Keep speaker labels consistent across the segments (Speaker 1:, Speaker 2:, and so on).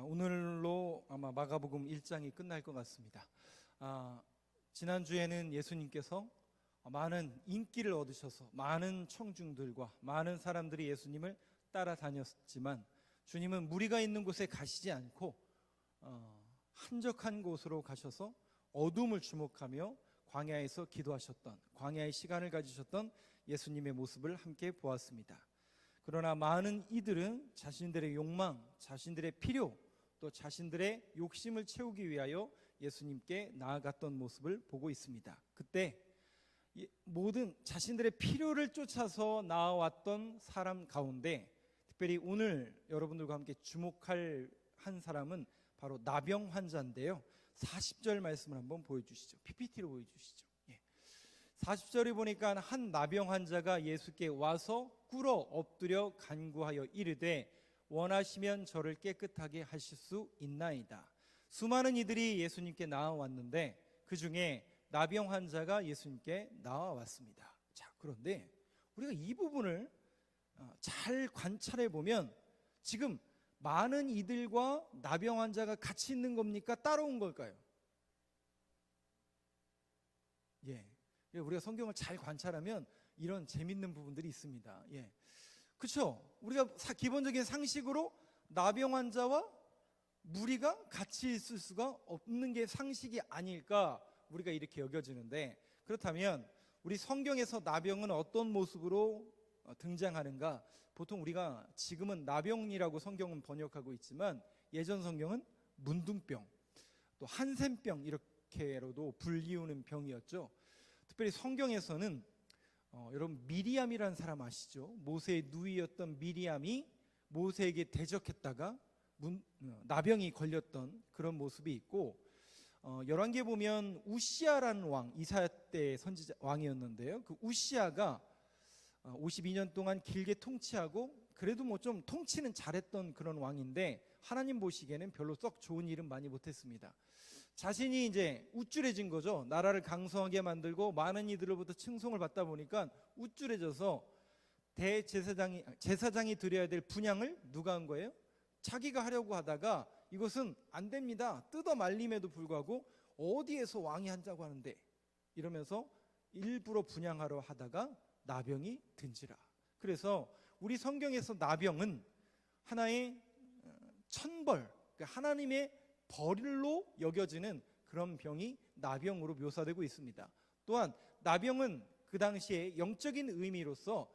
Speaker 1: 오늘로 아마 마가복음 1장이 끝날 것 같습니다. 지난주에는 예수님께서 많은 인기를 얻으셔서 많은 청중들과 많은 사람들이 예수님을 따라다녔지만 주님은 무리가 있는 곳에 가시지 않고 한적한 곳으로 가셔서 어둠을 주목하며 광야에서 기도하셨던, 광야의 시간을 가지셨던 예수님의 모습을 함께 보았습니다. 그러나 많은 이들은 자신들의 욕망, 자신들의 필요, 또 자신들의 욕심을 채우기 위하여 예수님께 나아갔던 모습을 보고 있습니다. 그때 모든 자신들의 필요를 쫓아서 나아왔던 사람 가운데 특별히 오늘 여러분들과 함께 주목할 한 사람은 바로 나병 환자인데요. 40절 말씀을 한번 보여주시죠. PPT로 보여주시죠. 40절에 보니까 한 나병 환자가 예수께 와서 꿇어 엎드려 간구하여 이르되 원하시면 저를 깨끗하게 하실 수 있나이다. 수많은 이들이 예수님께 나아왔는데 그 중에 나병 환자가 예수님께 나아왔습니다. 자, 그런데 우리가 이 부분을 잘 관찰해 보면 지금 많은 이들과 나병 환자가 같이 있는 겁니까? 따라온 걸까요? 우리가 성경을 잘 관찰하면 이런 재밌는 부분들이 있습니다. 그렇죠? 우리가 기본적인 상식으로 나병 환자와 무리가 같이 있을 수가 없는 게 상식이 아닐까 우리가 이렇게 여겨지는데, 그렇다면 우리 성경에서 나병은 어떤 모습으로 등장하는가? 보통 우리가 지금은 나병이라고 성경은 번역하고 있지만 예전 성경은 문둥병, 또 한센병 이렇게로도 불리우는 병이었죠. 특별히 성경에서는 여러분 미리암이라는 사람 아시죠? 모세의 누이였던 미리암이 모세에게 대적했다가 나병이 걸렸던 그런 모습이 있고, 열왕기에 보면 우시아라는 왕, 이사야 때 선지자 왕이었는데요. 그 우시아가 52년 동안 길게 통치하고 그래도 뭐 좀 통치는 잘했던 그런 왕인데 하나님 보시기에는 별로 썩 좋은 일은 많이 못했습니다. 자신이 이제 우쭐해진 거죠. 나라를 강성하게 만들고 많은 이들로부터 칭송을 받다 보니까 우쭐해져서 제사장이 드려야 될 분향을 누가 한 거예요? 자기가 하려고 하다가 이것은 안 됩니다. 뜯어 말림에도 불구하고 어디에서 왕이 한다고 하는데 이러면서 일부러 분향하려 하다가 나병이 든지라. 그래서 우리 성경에서 나병은 하나의 천벌, 하나님의 벌로 여겨지는 그런 병이 나병으로 묘사되고 있습니다. 또한 나병은 그 당시에 영적인 의미로서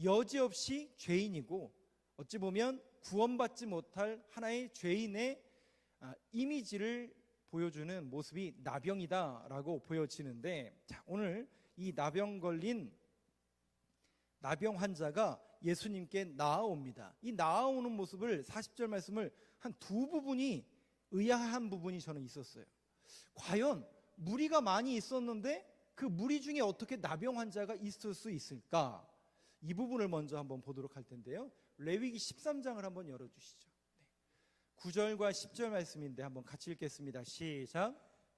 Speaker 1: 여지없이 죄인이고 어찌 보면 구원받지 못할 하나의 죄인의 이미지를 보여주는 모습이 나병이다라고 보여지는데, 자, 오늘 이 나병 걸린 나병 환자가 예수님께 나아옵니다. 이 나아오는 모습을 40절 말씀을 한 두 부분이 의아한 부분이 저는 있었어요. 과연 무리가 많이 있었는데 그 무리 중에 어떻게 나병 환자가 있을 수 있을까? 이 부분을 먼저 한번 보도록 할 텐데요. 레위기 13장을 한번 열어주시죠. 9절과 10절 말씀인데 한번 같이 읽겠습니다. 시작.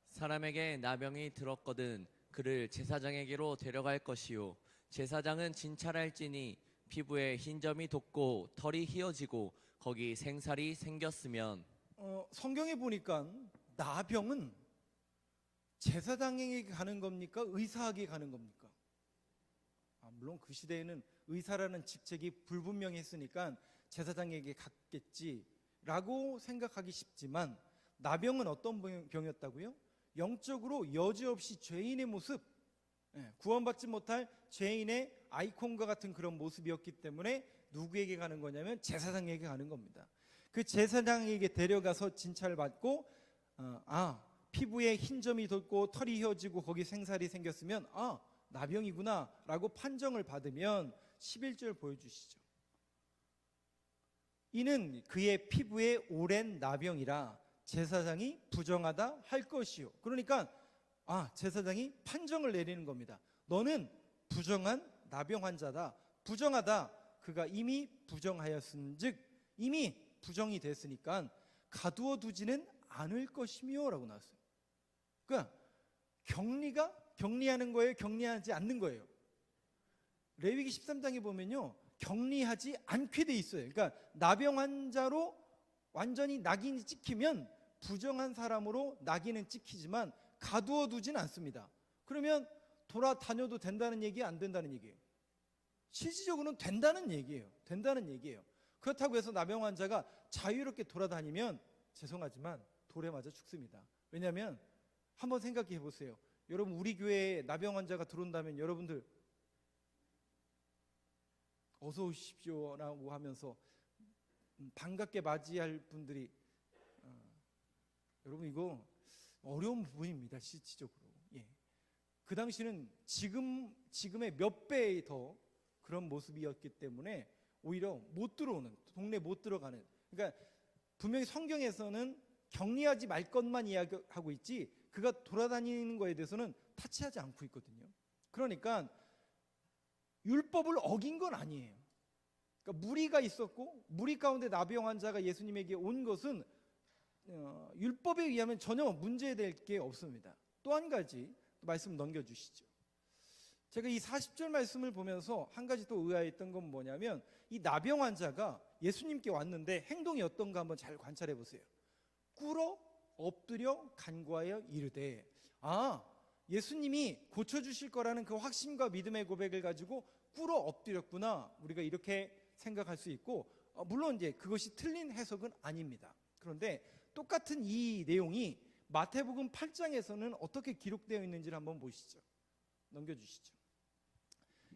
Speaker 2: 사람에게 나병이 들었거든 그를 제사장에게로 데려갈 것이요 제사장은 진찰할지니 피부에 흰 점이 돋고 털이 휘어지고 거기 생살이 생겼으면.
Speaker 1: 성경에 보니까 나병은 제사장에게 가는 겁니까? 의사에게 가는 겁니까? 물론 그 시대에는 의사라는 직책이 불분명했으니까 제사장에게 갔겠지라고 생각하기 쉽지만 나병은 어떤 병이었다고요? 영적으로 여지없이 죄인의 모습, 구원받지 못할 죄인의 아이콘과 같은 그런 모습이었기 때문에 누구에게 가는 거냐면 제사장에게 가는 겁니다. 그 제사장에게 데려가서 진찰을 받고 피부에 흰 점이 돋고 털이 휘어지고 거기 생살이 생겼으면 나병이구나 라고 판정을 받으면 11절 보여주시죠. 이는 그의 피부에 오랜 나병이라 제사장이 부정하다 할 것이요. 그러니까 제사장이 판정을 내리는 겁니다. 너는 부정한 나병 환자다. 부정하다. 그가 이미 부정하였은즉 이미 부정이 됐으니까 가두어 두지는 않을 것이며 라고 나왔어요. 그러니까 격리하는 거예요? 격리하지 않는 거예요? 레위기 13장에 보면요 격리하지 않게 돼 있어요. 그러니까 나병 환자로 완전히 낙인이 찍히면 부정한 사람으로 낙인은 찍히지만 가두어 두진 않습니다. 그러면 돌아다녀도 된다는 얘기, 안 된다는 얘기예요? 실질적으로는 된다는 얘기예요. 된다는 얘기예요. 그렇다고 해서 나병 환자가 자유롭게 돌아다니면 죄송하지만 돌에 맞아 죽습니다. 왜냐하면 한번 생각해 보세요. 여러분, 우리 교회에 나병 환자가 들어온다면 여러분들 어서 오십시오라고 하면서 반갑게 맞이할 분들이 여러분, 이거 어려운 부분입니다. 실질적으로. 예. 그 당시는 지금의 몇 배의 더 그런 모습이었기 때문에 오히려 못 들어오는, 동네 못 들어가는. 그러니까 분명히 성경에서는 격리하지 말 것만 이야기하고 있지 그가 돌아다니는 거에 대해서는 타치하지 않고 있거든요. 그러니까 율법을 어긴 건 아니에요. 그러니까 무리가 있었고 무리 가운데 나병 환자가 예수님에게 온 것은 율법에 의하면 전혀 문제될 게 없습니다. 또 한 가지 말씀 넘겨주시죠. 제가 이 40절 말씀을 보면서 한 가지 또 의아했던 건 뭐냐면 이 나병 환자가 예수님께 왔는데 행동이 어떤가 한번 잘 관찰해 보세요. 꿇어 엎드려 간구하여 이르되, 예수님이 고쳐주실 거라는 그 확신과 믿음의 고백을 가지고 꿇어 엎드렸구나, 우리가 이렇게 생각할 수 있고, 물론 이제 그것이 틀린 해석은 아닙니다. 그런데 똑같은 이 내용이 마태복음 8장에서는 어떻게 기록되어 있는지를 한번 보시죠. 넘겨주시죠.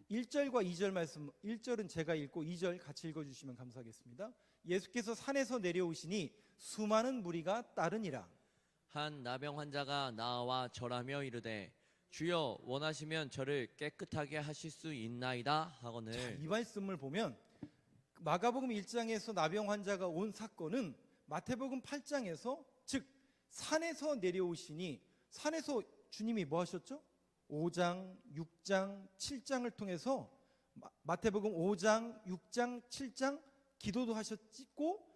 Speaker 1: 1절과 2절 말씀, 1절은 제가 읽고 2절 같이 읽어주시면 감사하겠습니다. 예수께서 산에서 내려오시니 수많은 무리가 따르니라.
Speaker 2: 한 나병 환자가 나와 절하며 이르되 주여 원하시면 저를 깨끗하게 하실 수 있나이다 하거늘.
Speaker 1: 자, 이 말씀을 보면 마가복음 1장에서 나병 환자가 온 사건은 마태복음 8장에서, 즉 산에서 내려오시니, 산에서 주님이 뭐 하셨죠? 5장, 6장, 7장을 통해서 마태복음 5장, 6장, 7장 기도도 하셨고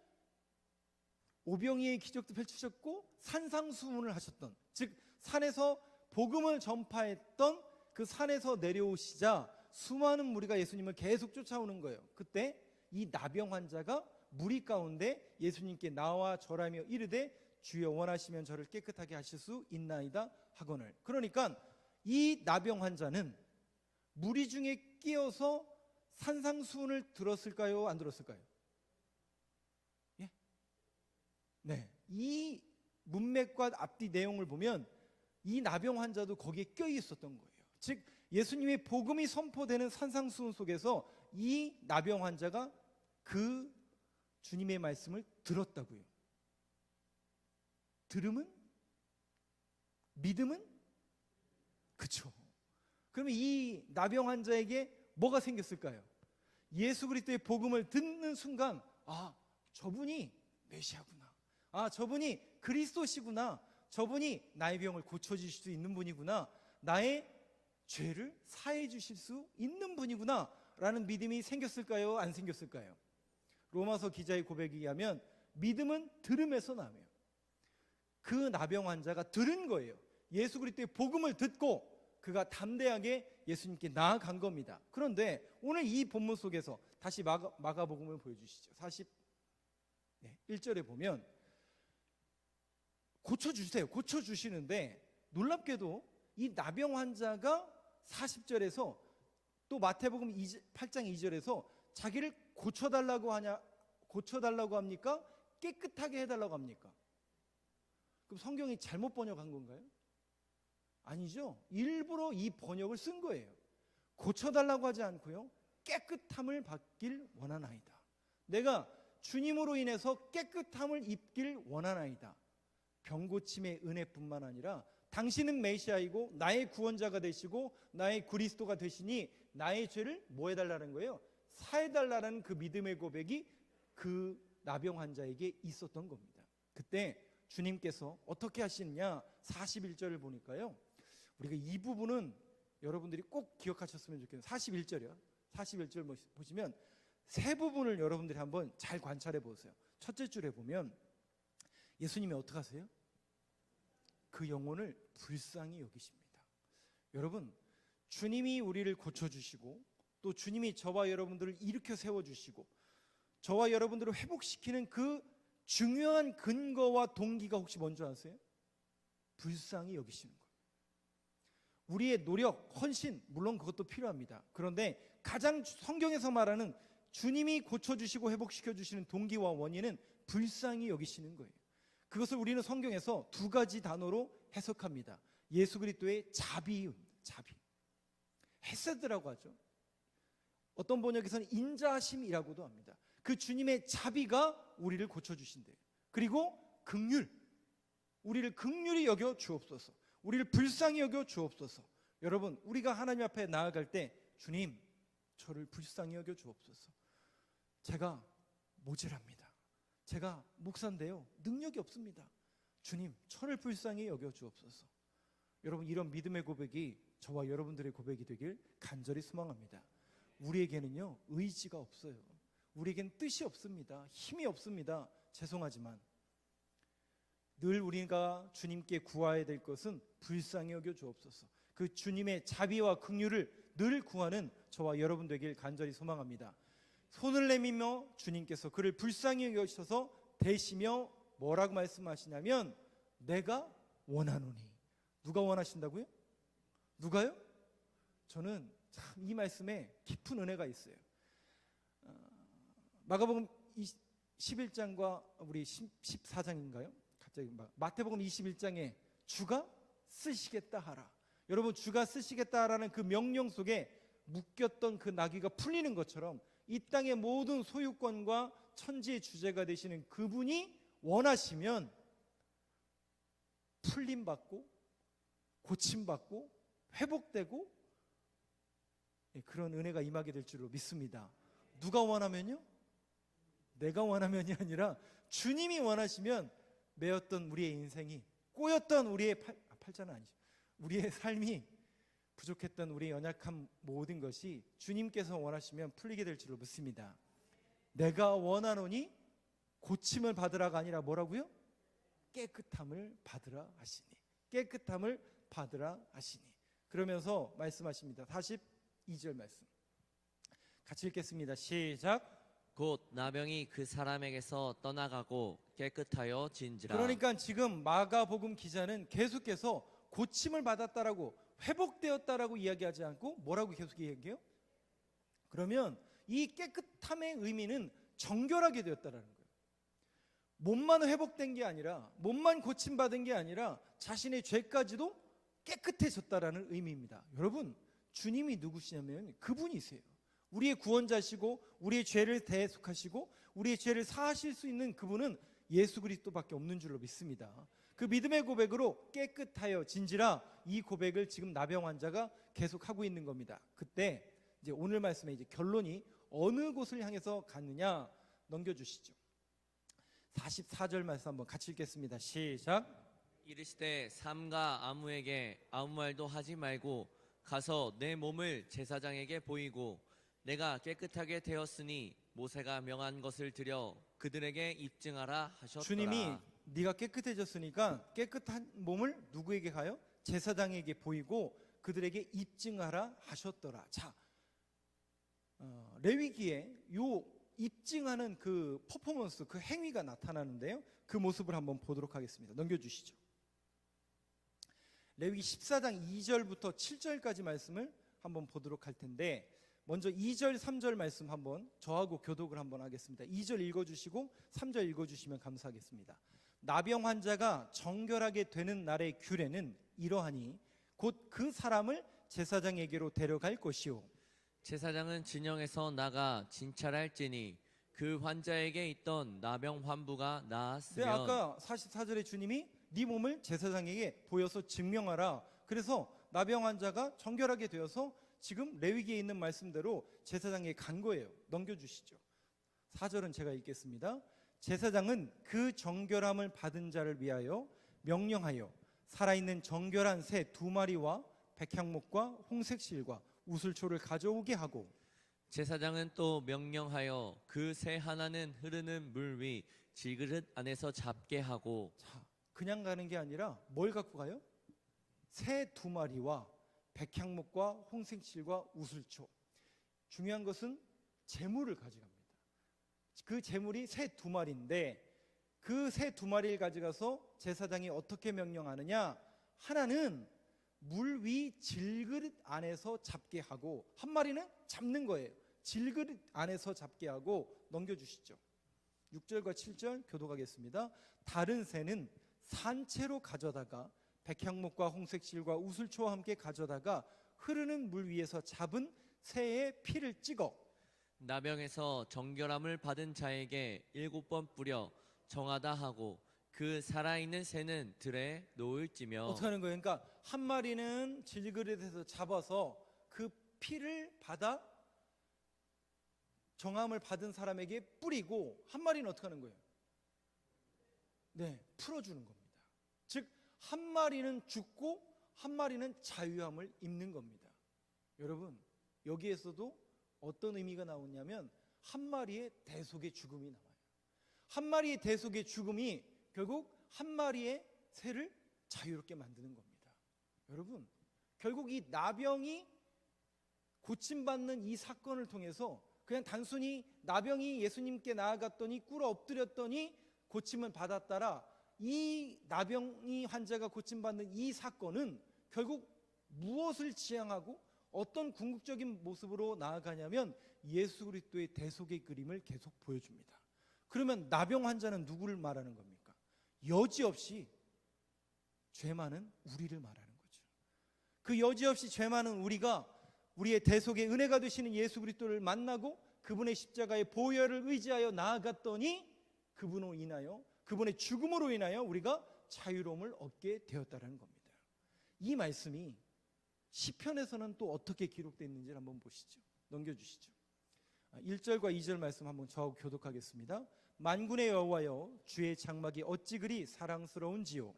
Speaker 1: 오병이의 기적도 펼치셨고 산상수훈을 하셨던, 즉 산에서 복음을 전파했던 그 산에서 내려오시자 수많은 무리가 예수님을 계속 쫓아오는 거예요. 그때 이 나병 환자가 무리 가운데 예수님께 나와 절하며 이르되 주여 원하시면 저를 깨끗하게 하실 수 있나이다 하거늘. 그러니까 이 나병 환자는 무리 중에 끼어서 산상수훈을 들었을까요? 안 들었을까요? 예? 네. 이 문맥과 앞뒤 내용을 보면 이 나병 환자도 거기에 껴 있었던 거예요. 즉 예수님의 복음이 선포되는 산상수훈 속에서 이 나병 환자가 그 주님의 말씀을 들었다고요. 들음은? 믿음은? 그렇죠. 그러면 이 나병 환자에게 뭐가 생겼을까요? 예수 그리스도의 복음을 듣는 순간, 저분이 메시아구나, 저분이 그리스도시구나, 저분이 나의 병을 고쳐주실 수 있는 분이구나, 나의 죄를 사해 주실 수 있는 분이구나 라는 믿음이 생겼을까요? 안 생겼을까요? 로마서 기자의 고백에 의하면 믿음은 들음에서 나며, 그 나병 환자가 들은 거예요. 예수 그리스도의 복음을 듣고 그가 담대하게 예수님께 나아간 겁니다. 그런데 오늘 이 본문 속에서 다시 마가복음을 보여주시죠. 41절에 보면 고쳐주세요. 고쳐주시는데 놀랍게도 이 나병 환자가 40절에서 또 마태복음 8장 2절에서 자기를 고쳐달라고 합니까? 깨끗하게 해달라고 합니까? 그럼 성경이 잘못 번역한 건가요? 아니죠. 일부러 이 번역을 쓴 거예요. 고쳐달라고 하지 않고요, 깨끗함을 받길 원하나이다. 내가 주님으로 인해서 깨끗함을 입길 원하나이다. 병고침의 은혜뿐만 아니라 당신은 메시아이고 나의 구원자가 되시고 나의 그리스도가 되시니 나의 죄를 뭐 해달라는 거예요? 사해달라는 그 믿음의 고백이 그 나병 환자에게 있었던 겁니다. 그때 주님께서 어떻게 하시느냐, 41절을 보니까요, 우리가 이 부분은 여러분들이 꼭 기억하셨으면 좋겠어요. 41절이요. 41절 보시면 세 부분을 여러분들이 한번 잘 관찰해 보세요. 첫째 줄에 보면 예수님이 어떻게 하세요? 그 영혼을 불쌍히 여기십니다. 여러분, 주님이 우리를 고쳐주시고 또 주님이 저와 여러분들을 일으켜 세워주시고 저와 여러분들을 회복시키는 그 중요한 근거와 동기가 혹시 뭔지 아세요? 불쌍히 여기시는 거예요. 우리의 노력, 헌신, 물론 그것도 필요합니다. 그런데 가장 성경에서 말하는 주님이 고쳐주시고 회복시켜주시는 동기와 원인은 불쌍히 여기시는 거예요. 그것을 우리는 성경에서 두 가지 단어로 해석합니다. 예수 그리스도의 자비, 헤세드라고 하죠. 어떤 번역에서는 인자하심이라고도 합니다. 그 주님의 자비가 우리를 고쳐주신대요. 그리고 긍휼, 우리를 긍휼히 여겨 주옵소서, 우리를 불쌍히 여겨 주옵소서. 여러분, 우리가 하나님 앞에 나아갈 때 주님, 저를 불쌍히 여겨 주옵소서. 제가 모질합니다. 제가 목사인데요, 능력이 없습니다. 주님, 저를 불쌍히 여겨 주옵소서. 여러분, 이런 믿음의 고백이 저와 여러분들의 고백이 되길 간절히 소망합니다. 우리에게는요, 의지가 없어요. 우리에겐 뜻이 없습니다. 힘이 없습니다. 죄송하지만 늘 우리가 주님께 구해야 될 것은 불쌍히 여겨 주옵소서. 그 주님의 자비와 긍휼을 늘 구하는 저와 여러분 되길 간절히 소망합니다. 손을 내밀며 주님께서 그를 불쌍히 여기셔서 대시며 뭐라고 말씀하시냐면 내가 원하노니. 누가 원하신다고요? 누가요? 저는 참 이 말씀에 깊은 은혜가 있어요. 마가복음 11장과 우리 14장인가요? 갑자기 마태복음 21장에 주가 쓰시겠다 하라. 여러분, 주가 쓰시겠다 하라는 그 명령 속에 묶였던 그 나귀가 풀리는 것처럼 이 땅의 모든 소유권과 천지의 주제가 되시는 그분이 원하시면 풀림받고 고침받고 회복되고 그런 은혜가 임하게 될 줄로 믿습니다. 누가 원하면요? 내가 원하면이 아니라 주님이 원하시면 매였던 우리의 인생이, 꼬였던 우리의 팔자는 아니죠, 우리의 삶이, 부족했던 우리의 연약한 모든 것이 주님께서 원하시면 풀리게 될 줄로 믿습니다. 내가 원하노니 고침을 받으라가 아니라 뭐라고요? 깨끗함을 받으라 하시니. 깨끗함을 받으라 하시니. 그러면서 말씀하십니다. 42절 말씀 같이 읽겠습니다. 시작.
Speaker 2: 곧 나병이 그 사람에게서 떠나가고 깨끗하여 진지라.
Speaker 1: 그러니까 지금 마가복음 기자는 계속해서 고침을 받았다라고, 회복되었다라고 이야기하지 않고 뭐라고 계속 이야기해요? 그러면 이 깨끗함의 의미는 정결하게 되었다라는 거예요. 몸만 회복된 게 아니라, 몸만 고침받은 게 아니라 자신의 죄까지도 깨끗해졌다라는 의미입니다. 여러분, 주님이 누구시냐면 그분이세요. 우리의 구원자시고 우리의 죄를 대속하시고 우리의 죄를 사하실 수 있는 그분은 예수 그리스도밖에 없는 줄로 믿습니다. 그 믿음의 고백으로 깨끗하여 진지라, 이 고백을 지금 나병 환자가 계속하고 있는 겁니다. 그때 이제 오늘 말씀의 이제 결론이 어느 곳을 향해서 갔느냐 넘겨주시죠. 44절 말씀 한번 같이 읽겠습니다. 시작.
Speaker 2: 이르시되 삼가 아무에게 아무 말도 하지 말고 가서 내 몸을 제사장에게 보이고 내가 깨끗하게 되었으니 모세가 명한 것을 드려 그들에게 입증하라 하셨더라.
Speaker 1: 주님이 네가 깨끗해졌으니까 깨끗한 몸을 누구에게 가요? 제사장에게 보이고 그들에게 입증하라 하셨더라. 자, 레위기에 요 입증하는 그 퍼포먼스, 그 행위가 나타나는데요, 그 모습을 한번 보도록 하겠습니다. 넘겨주시죠. 레위기 14장 2절부터 7절까지 말씀을 한번 보도록 할 텐데, 먼저 2절 3절 말씀 한번 저하고 교독을 한번 하겠습니다. 2절 읽어주시고 3절 읽어주시면 감사하겠습니다. 나병 환자가 정결하게 되는 날의 규례는 이러하니 곧 그 사람을 제사장에게로 데려갈 것이요,
Speaker 2: 제사장은 진영에서 나가 진찰할지니 그 환자에게 있던 나병 환부가 나았으면.
Speaker 1: 네, 아까 44절에 주님이 네 몸을 제사장에게 보여서 증명하라. 그래서 나병 환자가 정결하게 되어서 지금 레위기에 있는 말씀대로 제사장에게 간 거예요. 넘겨주시죠. 4절은 제가 읽겠습니다. 제사장은 그 정결함을 받은 자를 위하여 명령하여 살아있는 정결한 새 2마리와 백향목과 홍색실과 우슬초를 가져오게 하고,
Speaker 2: 제사장은 또 명령하여 그 새 하나는 흐르는 물 위 질그릇 안에서 잡게 하고.
Speaker 1: 자, 그냥 가는 게 아니라 뭘 갖고 가요? 새 2마리와 백향목과 홍색실과 우슬초. 중요한 것은 재물을 가져갑니다. 그 재물이 새 2마리인데 그 새 두 마리를 가져가서 제사장이 어떻게 명령하느냐? 하나는 물 위 질그릇 안에서 잡게 하고, 한 마리는 잡는 거예요. 질그릇 안에서 잡게 하고 넘겨주시죠. 6절과 7절 교독하겠습니다. 다른 새는 산채로 가져다가 백향목과 홍색실과 우슬초와 함께 가져다가 흐르는 물 위에서 잡은 새의 피를 찍어
Speaker 2: 나병에서 정결함을 받은 자에게 7번 뿌려 정하다 하고 그 살아있는 새는 들에 놓을지며.
Speaker 1: 어떻게 하는 거예요? 그러니까 한 마리는 질그릇에서 잡아서 그 피를 받아 정함을 받은 사람에게 뿌리고, 한 마리는 어떻게 하는 거예요? 네, 풀어주는 겁니다. 즉 한 마리는 죽고 한 마리는 자유함을 입는 겁니다. 여러분, 여기에서도 어떤 의미가 나오냐면 한 마리의 대속의 죽음이 나와요. 한 마리의 대속의 죽음이 결국 한 마리의 새를 자유롭게 만드는 겁니다. 여러분, 결국 이 나병이 고침받는 이 사건을 통해서 그냥 단순히 나병이 예수님께 나아갔더니 꿇어 엎드렸더니 고침을 받았다라, 이 나병이 환자가 고침받는 이 사건은 결국 무엇을 지향하고 어떤 궁극적인 모습으로 나아가냐면 예수 그리스도의 대속의 그림을 계속 보여줍니다. 그러면 나병 환자는 누구를 말하는 겁니까? 여지없이 죄 많은 우리를 말하는 거죠. 그 여지없이 죄 많은 우리가 우리의 대속의 은혜가 되시는 예수 그리스도를 만나고 그분의 십자가의 보혈을 의지하여 나아갔더니 그분으로 인하여, 그분의 죽음으로 인하여 우리가 자유로움을 얻게 되었다는 겁니다. 이 말씀이 시편에서는 또 어떻게 기록되어 있는지 한번 보시죠. 넘겨주시죠. 1절과 2절 말씀 한번 저하고 교독하겠습니다. 만군의 여호와여, 주의 장막이 어찌 그리 사랑스러운지요.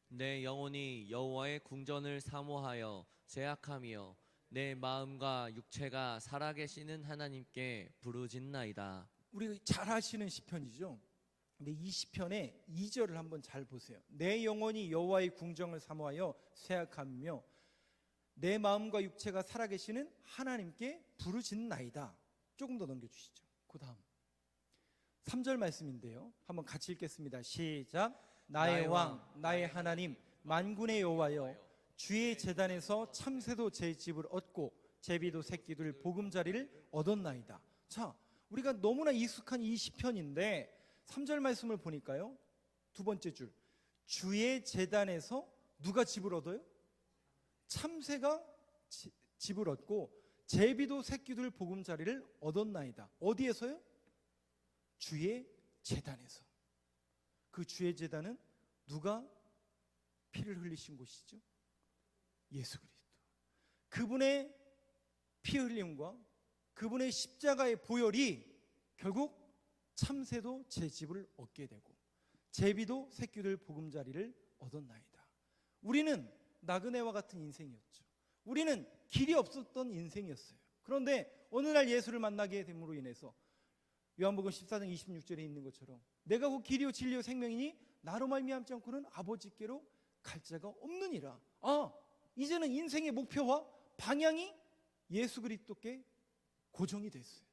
Speaker 2: 내 영혼이 여호와의 궁전을 사모하여 제약하며 내 마음과 육체가 살아계시는 하나님께 부르짖나이다.
Speaker 1: 우리 잘 아시는 시편이죠. 근데 이 시편의 2절을 한번 잘 보세요. 내 영혼이 여호와의 궁정을 사모하여 쇠약하며 내 마음과 육체가 살아계시는 하나님께 부르짖나이다. 조금 더 넘겨주시죠. 그 다음 3절 말씀인데요, 한번 같이 읽겠습니다. 시작. 나의 왕 나의 하나님 만군의 여호와여, 주의 제단에서 참새도 제 집을 얻고 제비도 새끼들 보금자리를 얻었나이다. 자, 우리가 너무나 익숙한 이 시편인데 3절 말씀을 보니까요, 두 번째 줄, 주의 제단에서 누가 집을 얻어요? 참새가 집을 얻고 제비도 새끼들 보금자리를 얻었나이다. 어디에서요? 주의 제단에서. 그 주의 제단은 누가 피를 흘리신 곳이죠? 예수 그리스도. 그분의 피 흘림과 그분의 십자가의 보혈이 결국 참새도 제 집을 얻게 되고 제비도 새끼들 보금자리를 얻었나이다. 우리는 나그네와 같은 인생이었죠. 우리는 길이 없었던 인생이었어요. 그런데 어느 날 예수를 만나게 됨으로 인해서 요한복음 14장 26절에 있는 것처럼 내가 곧 길이요 진리요 생명이니 나로 말미암지 않고는 아버지께로 갈 자가 없느니라. 이제는 인생의 목표와 방향이 예수 그리스도께 고정이 됐어요.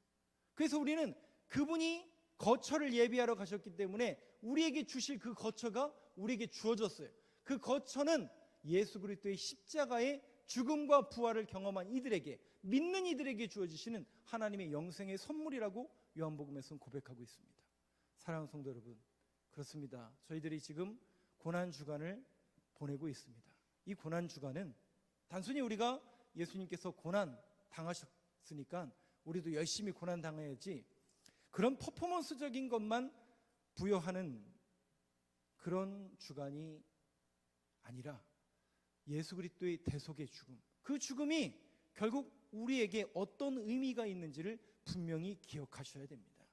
Speaker 1: 그래서 우리는 그분이 거처를 예비하러 가셨기 때문에 우리에게 주실 그 거처가 우리에게 주어졌어요. 그 거처는 예수 그리스도의 십자가의 죽음과 부활을 경험한 이들에게, 믿는 이들에게 주어지시는 하나님의 영생의 선물이라고 요한복음에서는 고백하고 있습니다. 사랑하는 성도 여러분, 그렇습니다. 저희들이 지금 고난주간을 보내고 있습니다. 이 고난주간은 단순히 우리가 예수님께서 고난 당하셨으니까 우리도 열심히 고난 당해야지, 그런 퍼포먼스적인 것만 부여하는 그런 주간이 아니라 예수 그리스도의 대속의 죽음, 그 죽음이 결국 우리에게 어떤 의미가 있는지를 분명히 기억하셔야 됩니다.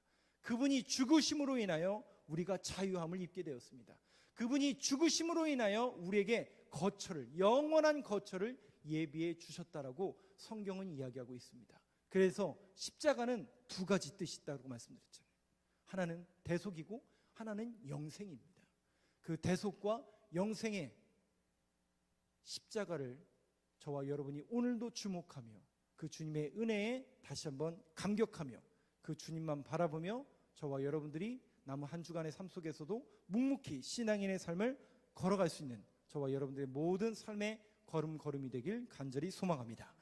Speaker 1: 그분이 죽으심으로 인하여 우리가 자유함을 입게 되었습니다. 그분이 죽으심으로 인하여 우리에게 거처를, 영원한 거처를 예비해 주셨다라고 성경은 이야기하고 있습니다. 그래서 십자가는 두 가지 뜻이 있다고 말씀드렸잖아요. 하나는 대속이고 하나는 영생입니다. 그 대속과 영생의 십자가를 저와 여러분이 오늘도 주목하며 그 주님의 은혜에 다시 한번 감격하며 그 주님만 바라보며 저와 여러분들이 남은 한 주간의 삶 속에서도 묵묵히 신앙인의 삶을 걸어갈 수 있는 저와 여러분들의 모든 삶의 걸음걸음이 되길 간절히 소망합니다.